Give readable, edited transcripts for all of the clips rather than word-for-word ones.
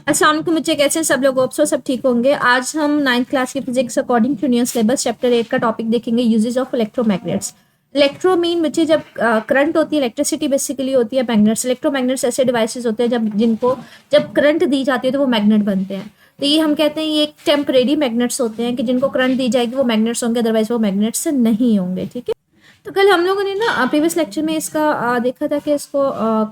अस्सलाम वालेकुम बच्चे, कैसे हैं सब लोग? होप सो सब ठीक होंगे। आज हम 9th क्लास की physics according to new syllabus chapter 8 का टॉपिक देखेंगे, uses of electromagnets. Electro mean बच्चे जब करंट होती है, इलेक्ट्रिसिटी बेसिकली होती है। मैग्नेट्स, इलेक्ट्रोमैग्नेट्स ऐसे डिवाइसेस होते हैं जब जिनको जब करंट दी जाती है तो वो मैग्नेट बनते हैं। तो ये हम कहते हैं ये एक टेम्परेरी मैग्नेट्स होते हैं कि जिनको करंट दी जाएगी वो मैग्नेट्स होंगे, अदरवाइज वो मैग्नेट्स नहीं होंगे। ठीक है, तो कल हम लोगों ने ना प्रीवियस लेक्चर में इसका देखा था कि इसको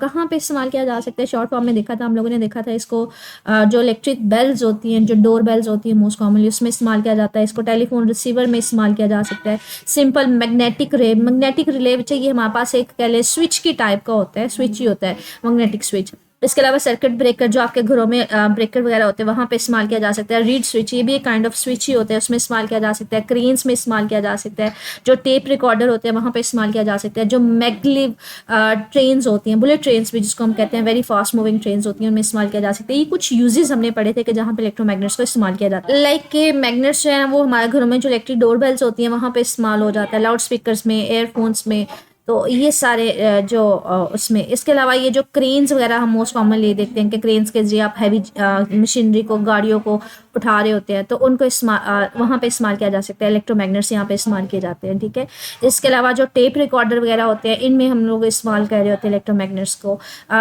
कहाँ पे इस्तेमाल किया जा सकता है। शॉर्ट फॉर्म में देखा था, हम लोगों ने देखा था इसको जो इलेक्ट्रिक बेल्स होती हैं, जो डोर बेल्स होती हैं मोस्ट कॉमनली, उसमें इस्तेमाल किया जाता है। इसको टेलीफोन रिसीवर में इस्तेमाल किया जा सकता है। सिंपल मैग्नेटिक रिले चाहिए हमारे पास, एक कह ले स्विच की टाइप का होता है, स्विच ही होता है मैग्नेटिक स्विच। इसके अलावा सर्किट ब्रेकर, जो आपके घरों में ब्रेकर वगैरह होते हैं वहाँ पे इस्तेमाल किया जा सकता है। रीड स्विच, ये भी एक काइंड ऑफ स्विच ही होता है, उसमें इस्तेमाल किया जा सकता है। क्रेन्स में इस्तेमाल किया जा सकता है। जो टेप रिकॉर्डर होते हैं वहाँ पे इस्तेमाल किया जा सकता है। जो मैगलिव ट्रेन्स होती हैं, बुलेट ट्रेन्स भी जिसको हम कहते हैं, वेरी फास्ट मूविंग ट्रेन्स होती हैं, उनमें इस्तेमाल किया जा सकता है। ये कुछ यूजेस हमने पढ़े थे कि जहाँ पे इलेक्ट्रोमैग्नेट्स को इस्तेमाल किया जाता है। लाइक के मैग्नेट्स जो है वो हमारे घरों में जो इलेक्ट्रिक डोर बेल्स होती हैं वहाँ पे इस्तेमाल हो जाता है, लाउड स्पीकर्स में, एयरफोन्स में। तो ये सारे जो उसमें, इसके अलावा ये जो क्रेन्स वगैरह हम मोस्ट कॉमनली देखते हैं कि क्रेन्स के जरिए आप हैवी मशीनरी को, गाड़ियों को उठा रहे होते हैं, तो उनको वहाँ पे इस्तेमाल किया जा सकता है। इलेक्ट्रोमैग्नेट्स यहाँ पे इस्तेमाल किए जाते हैं। ठीक है, इसके अलावा जो टेप रिकॉर्डर वगैरह होते हैं इनमें हम लोग इस्तेमाल कर रहे होते हैं इलेक्ट्रोमैग्नेट्स को।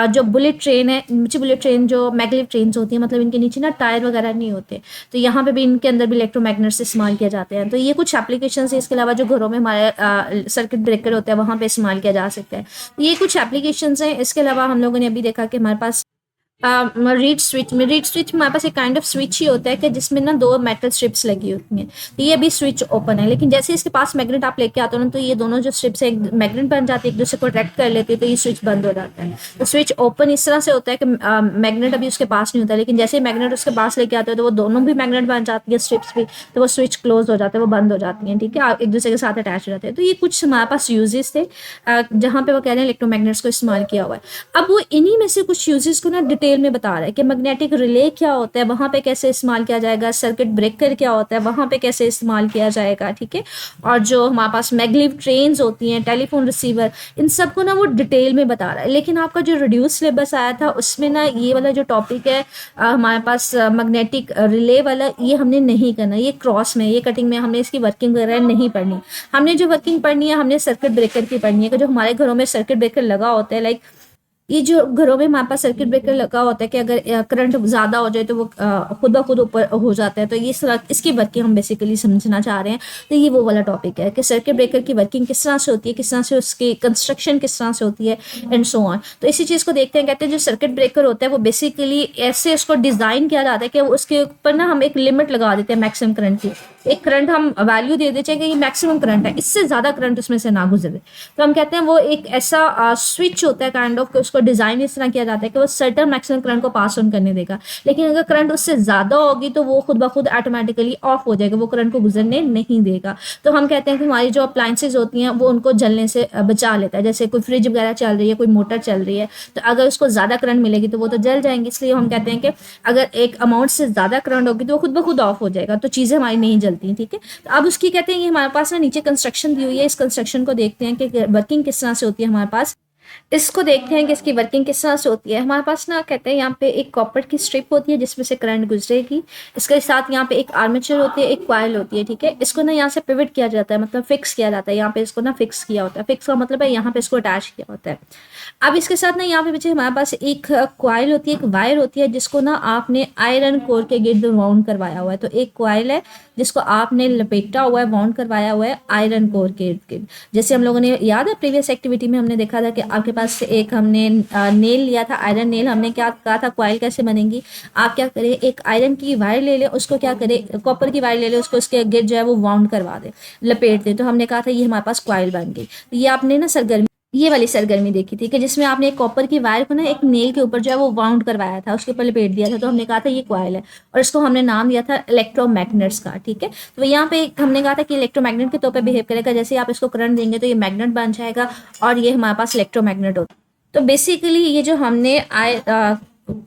जो बुलेट ट्रेन है, बुलेट ट्रेन जो मैगलिव ट्रेन होती है, मतलब इनके नीचे ना टायर वगैरह नहीं होते, तो यहाँ पे भी इनके अंदर भी इलेक्ट्रोमैग्नेट्स इस्तेमाल किए जाते हैं। तो ये कुछ एप्लीकेशन है। इसके अलावा जो घरों में हमारे सर्किट ब्रेकर होता है वहाँ पे इस्तेमाल किया जा सकता है। ये कुछ एप्लीकेशंस हैं। इसके अलावा हम लोगों ने अभी देखा कि हमारे पास रीड स्विच में हमारे पास एक काइंड ऑफ स्विच ही होता है कि जिसमें ना दो मेटल स्ट्रिप्स लगी होती हैं, तो ये भी स्विच ओपन है। लेकिन जैसे इसके पास मैग्नेट आप लेके आते हो ना, तो ये दोनों जो स्ट्रिप्स है एक मैग्नेट बन जाती है, एक दूसरे को अट्रैक्ट कर लेती है, तो ये स्विच बंद हो जाता है। तो स्विच ओपन इस तरह से होता है कि मैग्नेट अभी उसके पास नहीं होता, लेकिन जैसे मैग्नेट उसके पास लेके आते हो तो वो दोनों भी मैग्नेट बन जाती है, स्ट्रिप्स भी, तो वो स्विच क्लोज हो जाता है, वो बंद हो जाती है। ठीक है, एक दूसरे के साथ अटैच हो जाते हैं। तो ये कुछ हमारे पास यूजेस थे जहाँ पे वो कह रहे हैं इलेक्ट्रोमैग्नेट्स को इस्तेमाल किया हुआ है। अब वो इन्हीं में से कुछ यूजेस को ना डिटेल में बता रहा है कि मैग्नेटिक रिले क्या होता है, वहाँ पे कैसे इस्तेमाल किया जाएगा, सर्किट ब्रेकर क्या होता है, वहाँ पे कैसे इस्तेमाल किया जाएगा। ठीक है, और जो हमारे पास मैगलिव ट्रेन्स होती हैं, टेलीफोन रिसीवर, इन सबको ना वो डिटेल में बता रहा है। लेकिन आपका जो रिड्यूस सिलेबस आया था उसमें ना ये वाला जो टॉपिक है हमारे पास मैग्नेटिक रिले वाला, ये हमने नहीं करना। ये क्रॉस में, ये कटिंग में हमने इसकी वर्किंग वगैरह नहीं पढ़नी। हमने जो वर्किंग पढ़नी है, हमने सर्किट ब्रेकर की पढ़नी है कि जो हमारे घरों में सर्किट ब्रेकर लगा होता है, लाइक ये जो घरों में हमारे पास सर्किट ब्रेकर लगा होता है कि अगर करंट ज़्यादा हो जाए तो वो खुद ब खुद ऊपर हो जाता है, तो ये इसकी वर्किंग हम बेसिकली समझना चाह रहे हैं। तो ये वो वाला टॉपिक है कि सर्किट ब्रेकर की वर्किंग किस तरह से होती है, किस तरह से उसकी कंस्ट्रक्शन किस तरह से होती है, एंड सो ऑन। तो इसी चीज़ को देखते हैं। कहते हैं जो सर्किट ब्रेकर होता है वो बेसिकली ऐसे उसको डिज़ाइन किया जाता है कि उसके ऊपर ना हम एक लिमिट लगा देते हैं मैक्सिमम करंट की। एक करंट हम वैल्यू दे देते हैं कि ये मैक्सिमम करंट है, इससे ज़्यादा करंट उसमें से ना गुजरे। तो हम कहते हैं वो एक ऐसा स्विच होता है काइंड ऑफ, उसको डिज़ाइन इस तरह किया जाता है कि वो सर्टेन मैक्सिमम करंट को पास ऑन करने देगा। लेकिन अगर करंट उससे ज़्यादा होगी तो वो खुद ब खुद ऑटोमेटिकली ऑफ हो जाएगा, वो करंट को गुजरने नहीं देगा। तो हम कहते हैं कि हमारी जो अप्लाइंसेज होती हैं वो उनको जलने से बचा लेता है। जैसे कोई फ्रिज वगैरह चल रही है, कोई मोटर चल रही है, तो अगर उसको ज़्यादा करंट मिलेगी तो वो तो जल जाएंगे। इसलिए हम कहते हैं कि अगर एक अमाउंट से ज़्यादा करंट होगी तो वो खुद ब खुद ऑफ हो जाएगा, तो चीज़ें हमारी नहीं जलती। ठीक है, तो अब उसकी कहते हैं कि हमारे पास ना नीचे कंस्ट्रक्शन दी हुई है, इस कंस्ट्रक्शन को देखते हैं कि वर्किंग किस तरह से होती है हमारे पास। इसको देखते हैं कि इसकी वर्किंग किस तरह से होती है। हमारे पास ना कहते हैं यहाँ पे एक कॉपर की स्ट्रिप होती है जिसमें से करंट गुजरेगी। इसके साथ यहाँ पे एक आर्मेचर होती है, एक कॉइल होती है। ठीक है, इसको ना यहाँ से पिवट किया जाता है, मतलब फिक्स किया जाता है। यहाँ पे इसको ना फिक्स किया होता है, फिक्स का मतलब है यहाँ पे इसको अटैच किया होता है। अब इसके साथ ना यहाँ पे बच्चे हमारे पास एक कॉइल होती है, एक वायर होती है जिसको ना आपने आयरन कोर के गिर्द वाउंड करवाया हुआ है। तो एक कॉइल है जिसको आपने लपेटा हुआ है, वाउंड करवाया हुआ है आयरन कोर के इर्द गिर्द। जैसे हम लोगों ने याद है प्रीवियस एक्टिविटी में हमने देखा था कि आपके पास एक हमने नेल लिया था, आयरन नेल। हमने क्या कहा था, कॉइल कैसे बनेगी। आप क्या करें, एक आयरन की वायर ले ले, उसको क्या करें, कॉपर की वायर ले ले, उसको उसके गिर्द जो है वो वाउंड करवा दे, लपेट दे। तो हमने कहा था ये हमारे पास कॉइल बन गई। तो ये आपने ना सरगर्मी, ये वाली सरगर्मी देखी थी कि जिसमें आपने एक कॉपर की वायर को ना एक नेल के ऊपर जो है वो वाउंड करवाया था, उसके ऊपर लपेट दिया था। तो हमने कहा था ये कॉइल है, और इसको हमने नाम दिया था इलेक्ट्रोमैग्नेट्स का। ठीक है, तो यहाँ पे हमने कहा था कि इलेक्ट्रोमैग्नेट के तौर पे बिहेव करेगा। जैसे आप इसको करंट देंगे तो ये मैग्नेट बन जाएगा, और ये हमारे पास इलेक्ट्रोमैग्नेट होता है। तो बेसिकली ये जो हमने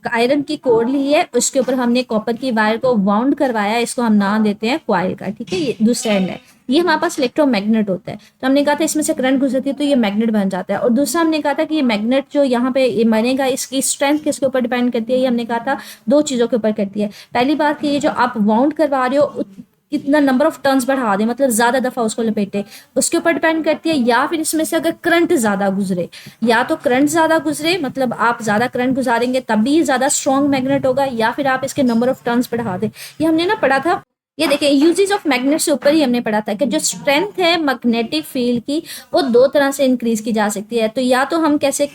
आयरन की कोर ली है, उसके ऊपर हमने कॉपर की वायर को वाउंड करवाया, इसको हम नाम देते हैं क्वाइल का, ठीक है। ये दूसरा एंड है, ये हमारे पास इलेक्ट्रोमैग्नेट होता है। तो हमने कहा था इसमें से करंट गुजरती है तो ये मैग्नेट बन जाता है। और दूसरा हमने कहा था कि ये मैग्नेट जो यहाँ पे ये बनेगा, इसकी स्ट्रेंथ किसके ऊपर डिपेंड करती है, ये हमने कहा था दो चीज़ों के ऊपर करती है। पहली बात कि ये जो आप वाउंड करवा रहे हो कितना नंबर ऑफ टर्न्स बढ़ा दे, मतलब ज्यादा दफा उसको लपेटे, उसके ऊपर डिपेंड करती है। या फिर इसमें से अगर करंट ज्यादा गुजरे, या तो करंट ज्यादा गुजरे मतलब आप ज्यादा करंट गुजारेंगे तब भी ज्यादा स्ट्रॉन्ग मैग्नेट होगा, या फिर आप इसके नंबर ऑफ टर्न्स बढ़ा दे। ये हमने ना पढ़ा था, ये देखिए यूजेज ऑफ मैग्नेट से ऊपर ही हमने पढ़ा था कि जो स्ट्रेंथ है मैग्नेटिक फील्ड की वो दो तरह से इंक्रीज की जा सकती है। तो या तो हम कैसे,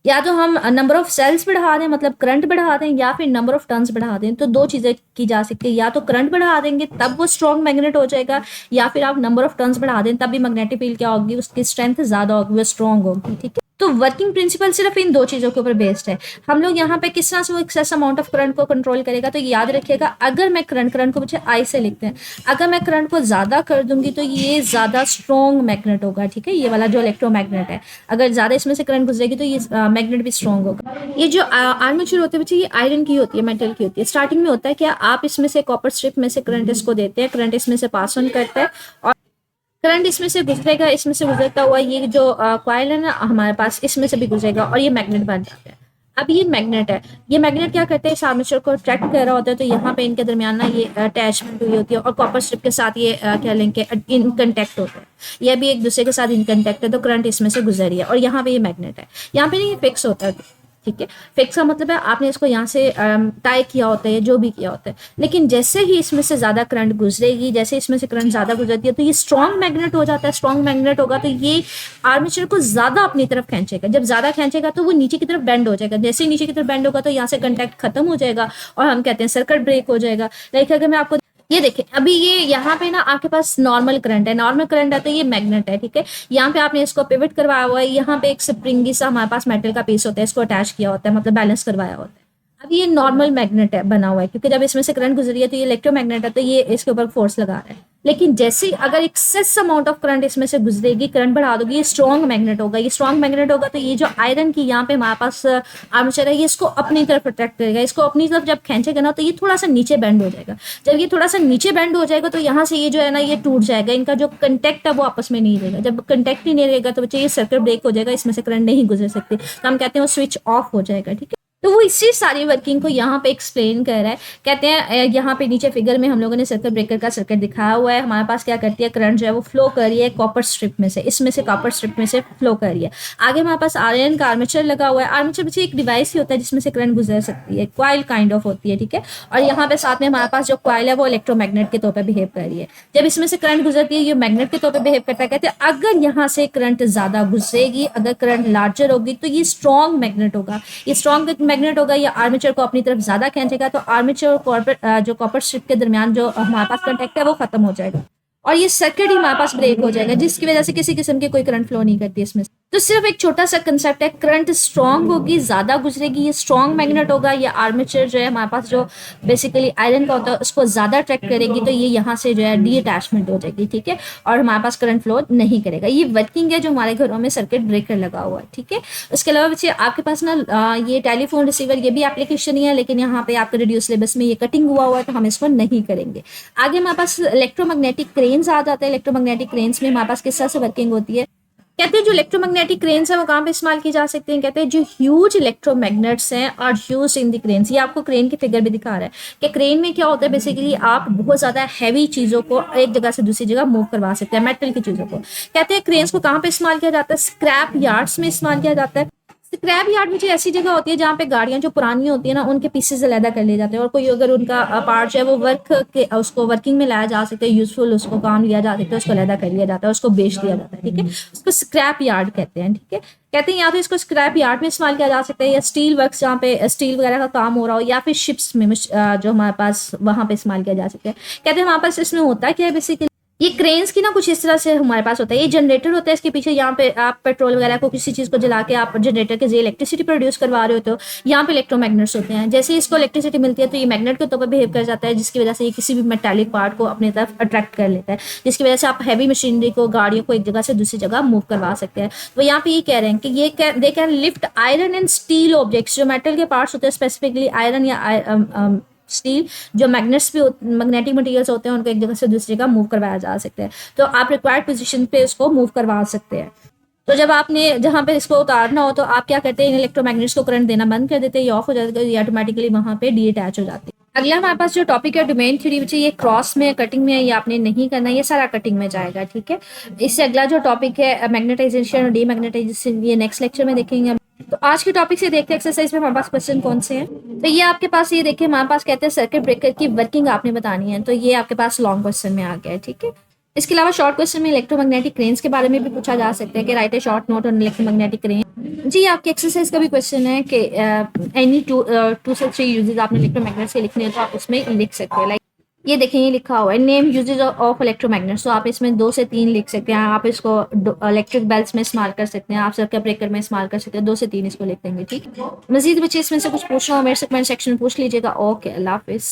या तो हम नंबर ऑफ सेल्स बढ़ा दें मतलब करंट बढ़ा दें, या फिर नंबर ऑफ टर्न्स बढ़ा दें। तो दो चीजें की जा सकती है, या तो करंट बढ़ा देंगे तब वो स्ट्रॉन्ग मैग्नेट हो जाएगा, या फिर आप नंबर ऑफ टर्न्स बढ़ा दें तब भी मैग्नेटिक फील्ड क्या होगी, उसकी स्ट्रेंथ ज्यादा होगी, वो स्ट्रॉन्ग होगी, ठीक है। तो वर्किंग प्रिंसिपल सिर्फ इन दो चीजों के ऊपर बेस्ड है। हम लोग यहाँ पे किस तरह से वो एक्सेस अमाउंट ऑफ करंट को कंट्रोल करेगा, तो याद रखिएगा अगर मैं करंट को मुझे आई से लिखते हैं, अगर मैं करंट को ज्यादा कर दूंगी तो ये ज्यादा स्ट्रॉन्ग मैग्नेट होगा, ठीक है। ये वाला जो इलेक्ट्रोमैग्नेट है, अगर ज्यादा इसमें से करंट गुजरेगी तो ये मैग्नेट भी स्ट्रॉन्ग होगा। ये जो आर्मेचर होते हैं बच्चे, ये आयरन की होती है, मेटल की होती है। स्टार्टिंग में होता है क्या, आप इसमें से कॉपर स्ट्रिप में से करंट इसको देते हैं, करंट इसमें से पास ऑन करता है और करंट इसमें से गुजरेगा, इसमें से गुजरता हुआ ये जो कॉइल है ना हमारे पास, इसमें से भी गुजरेगा और ये मैग्नेट बन जाता है। अब ये मैग्नेट है, ये मैग्नेट क्या करते हैं, इस आर्मेचर को अट्रैक्ट कर रहा होता है, तो यहाँ पे इनके दरमियान ना ये अटैचमेंट हुई होती है और कॉपर स्ट्रिप के साथ ये क्या लिंक है, इन कंटेक्ट होता है, ये भी एक दूसरे के साथ इन कंटेक्ट है, तो करंट इसमें से गुजर रही है। और यहाँ पे ये मैग्नेट है, यहाँ पे नहीं ये फिक्स होता है, ठीक है। फिक्स का मतलब है आपने इसको यहाँ से टाई किया होता है, जो भी किया होता है, लेकिन जैसे ही इसमें से ज्यादा करंट गुजरेगी, जैसे इसमें से करंट ज्यादा गुजरती है तो ये स्ट्रॉन्ग मैग्नेट हो जाता है। स्ट्रॉन्ग मैग्नेट होगा तो ये आर्मेचर को ज्यादा अपनी तरफ खींचेगा, जब ज्यादा खींचेगा तो वो नीचे की तरफ बेंड हो जाएगा, जैसे ही नीचे की तरफ बेंड होगा तो यहाँ से कंटेक्ट खत्म हो जाएगा और हम कहते हैं सर्किट ब्रेक हो जाएगा। लाइक अगर मैं आपको ये देखें, अभी ये यहाँ पे ना आपके पास नॉर्मल करंट है, नॉर्मल करंट है तो ये मैग्नेट है, ठीक है। यहाँ पे आपने इसको पिवट करवाया हुआ है, यहाँ पे एक स्प्रिंगी सा हमारे पास मेटल का पीस होता है, इसको अटैच किया होता है, मतलब बैलेंस करवाया होता है। अब ये नॉर्मल मैग्नेट है बना हुआ है, क्योंकि जब इसमें से करंट गुजरी है तो ये इलेक्ट्रोमैग्नेट है, तो ये इसके ऊपर फोर्स लगा रहा है। लेकिन जैसे अगर एक्सेस अमाउंट ऑफ करंट इसमें से गुजरेगी, करंट बढ़ा दोगी, ये स्ट्रॉन्ग मैग्नेट होगा। ये स्ट्रॉन्ग मैग्नेट होगा तो ये जो आयरन की यहाँ पे हमारे पास आर्मेचर है, ये इसको अपनी तरफ अट्रैक्ट करेगा, इसको अपनी तरफ जब खींचेगा ना तो ये थोड़ा सा नीचे बेंड हो जाएगा। जब ये थोड़ा सा नीचे बेंड हो जाएगा तो यहाँ से ये जो है ना ये टूट जाएगा, इनका जो कंटेक्ट है वो आपस में नहीं रहेगा। जब कंटेक्ट ही नहीं रहेगा तो बच्चे ये सर्किट ब्रेक हो जाएगा, इसमें से करंट नहीं गुजर सकती, तो हम कहते हैं वो स्विच ऑफ हो जाएगा, ठीक है। तो वो इसी सारी वर्किंग को यहाँ पे एक्सप्लेन कर रहा है। कहते हैं यहाँ पे नीचे फिगर में हम लोगों ने सर्किट ब्रेकर का सर्किट दिखाया हुआ है। हमारे पास क्या करती है, करंट जो है वो फ्लो कर रही है कॉपर स्ट्रिप में से, इसमें से कॉपर स्ट्रिप में से फ्लो कर रही है। आगे हमारे पास आयरन का आर्मेचर लगा हुआ है। आर्मेचर पीछे एक डिवाइस ही होता है जिसमें से करंट गुजर सकती है, क्वाइल काइंड ऑफ होती है, ठीक है। और यहाँ पे साथ में हमारे पास जो क्वाइल है वो इलेक्ट्रोमैग्नेट के तौर पर बिहेव कर रही है। जब इसमें से करंट गुजरती है ये मैग्नेट के तौर पर बिहेव करता है। कहते हैं अगर यहाँ से करंट ज्यादा गुजरेगी, अगर करंट लार्जर होगी तो ये स्ट्रॉन्ग मैग्नेट होगा। ये स्ट्रॉन्ग मैग्नेट होगा, ये आर्मेचर को अपनी तरफ ज्यादा खींचेगा, तो आर्मेचर और कॉपर जो कॉपर स्ट्रिप के दरमियान जो हमारे पास कंटेक्ट है वो खत्म हो जाएगा और ये सर्किट ही हमारे पास ब्रेक हो जाएगा, जिसकी वजह से किसी किस्म की कोई करंट फ्लो नहीं करती इसमें। तो सिर्फ एक छोटा सा कंसेप्ट है, करंट स्ट्रॉन्ग होगी, ज्यादा गुजरेगी, ये स्ट्रॉन्ग मैग्नेट होगा। ये आर्मेचर जो है हमारे पास जो बेसिकली आयरन का होता है उसको ज्यादा अट्रैक्ट करेगी, तो ये यहाँ से जो है डी अटैचमेंट हो जाएगी, ठीक है, और हमारे पास करंट फ्लो नहीं करेगा। ये वर्किंग है जो हमारे घरों में सर्किट ब्रेकर लगा हुआ है, ठीक है। उसके अलावा बच्चे आपके पास ना ये टेलीफोन रिसीवर, ये भी एप्लीकेशन ही है, लेकिन यहाँ पे आपके रेडियो सिलेबस में ये कटिंग हुआ है तो हम इसको नहीं करेंगे। आगे हमारे पास इलेक्ट्रोमैग्नेटिक क्रेन्स आ जाते हैं। इलेक्ट्रोमैग्नेटिक क्रेन्स में हमारे पास किस तरह से वर्किंग होती है। कहते हैं जो इलेक्ट्रोमैग्नेटिक क्रेन्स हैं वो कहाँ पे इस्तेमाल की जा सकती हैं। कहते हैं जो ह्यूज इलेक्ट्रोमैग्नेट्स हैं और ह्यूज इन द क्रेन्स, ये आपको क्रेन की फिगर भी दिखा रहा है कि क्रेन में क्या होता है, बेसिकली आप बहुत ज्यादा हैवी चीजों को एक जगह से दूसरी जगह मूव करवा सकते हैं, मेटल की चीजों को। कहते हैं क्रेन्स को कहाँ पे इस्तेमाल किया जाता है, स्क्रैप यार्ड्स में इस्तेमाल किया जाता है। स्क्रैप यार्ड मुझे ऐसी जगह होती है जहाँ पे गाड़ियां जो पुरानी होती है ना उनके पीसेस अलहदा कर लिए जाते हैं, और कोई अगर उनका पार्ट जो है वो उसको वर्किंग में लाया जा सकता है, यूजफुल उसको काम लिया जा सकता है, उसको अलहदा कर लिया जाता है, उसको बेच दिया जाता है, ठीक है। उसको स्क्रैप यार्ड कहते हैं, ठीक है। कहते हैं या तो इसको स्क्रैप यार्ड में इस्तेमाल किया जा सकता है, या स्टील वर्क्स जहाँ पे स्टील वगैरह का काम हो रहा हो, या फिर शिप्स में जो हमारे पास वहां पे इस्तेमाल किया जा सकता है। कहते हैं हमारे पास इसमें होता है क्या है, बेसिकली ये क्रेन्स की ना कुछ इस तरह से हमारे पास होता है, ये जनरेटर होता है, इसके पीछे यहाँ पे आप पेट्रोल वगैरह को किसी चीज़ को जला के आप जनरेटर के जरिए इलेक्ट्रिसिटी प्रोड्यूस करवा रहे होते हो। यहाँ पे इलेक्ट्रोमैग्नेट्स होते हैं, जैसे इसको इलेक्ट्रिसिटी मिलती है तो ये मैग्नेट के तौर पर बिहेव कर जाता है, जिसकी वजह से ये किसी भी मेटालिक पार्ट को अपनी तरफ अट्रैक्ट कर लेता है, जिसकी वजह से आप हैवी मशीनरी को, गाड़ियों को एक जगह से दूसरी जगह मूव करवा सकते हैं। तो यहाँ पे ये कह रहे हैं कि they can lift iron and steel objects, जो मेटल के पार्ट्स होते हैं स्पेसिफिकली आयरन या स्टील, जो मैग्नेट्स भी मैग्नेटिक मटेरियल्स होते हैं, उनको एक जगह से दूसरी जगह मूव करवाया जा सकता है। तो आप रिक्वायर्ड पोजीशन पे इसको मूव करवा सकते हैं। तो जब आपने जहाँ पे इसको उतारना हो तो आप क्या करते हैं, इलेक्ट्रोमैग्नेट्स को करंट देना बंद कर देते हैं, ये ऑफ हो जाता है, ये ऑटोमेटिकली वहाँ पे डीअटैच हो जाती है। अगला हमारे पास जो टॉपिक है डोमेन थ्योरी, बच्चे ये क्रॉस में कटिंग में है, ये आपने नहीं करना, ये सारा कटिंग में जाएगा, ठीक है। इससे अगला जो टॉपिक है मैग्नेटाइजेशन और डीमैग्नेटाइजेशन, ये नेक्स्ट लेक्चर में देखेंगे। तो आज के टॉपिक से देखते हैं एक्सरसाइज में हमारे पास क्वेश्चन कौन से हैं। तो ये आपके पास, ये देखिए हमारे पास कहते हैं सर्किट ब्रेकर की वर्किंग आपने बतानी है, तो ये आपके पास लॉन्ग क्वेश्चन में आ गया है, ठीक है। इसके अलावा शॉर्ट क्वेश्चन में इलेक्ट्रोमैग्नेटिक रेंज के बारे में भी पूछा जा सकता है कि write a short note on electromagnetic range. जी, आपकी एक्सरसाइज का भी क्वेश्चन है कि एनी टू से थ्री यूजेस आपने इलेक्ट्रोमैग्नेट्स के लिखने हैं तो आप उसमें लिख सकते हैं। लाइक ये देखें, ये लिखा हुआ है नेम यूजेज ऑफ इलेक्ट्रोमैग्नेट्स, तो आप इसमें 2 से 3 लिख सकते हैं। आप इसको इलेक्ट्रिक बेल्स में इस्तेमाल कर सकते हैं, आप सर्किट ब्रेकर में इस्तेमाल कर सकते हैं, 2 से 3 इसको लिख देंगे, ठीक है। मजीद बच्चे इसमें से कुछ पूछना हो मेरे से कमेंट सेक्शन में पूछ लीजिएगा। ओके, अल्लाह हाफिज़।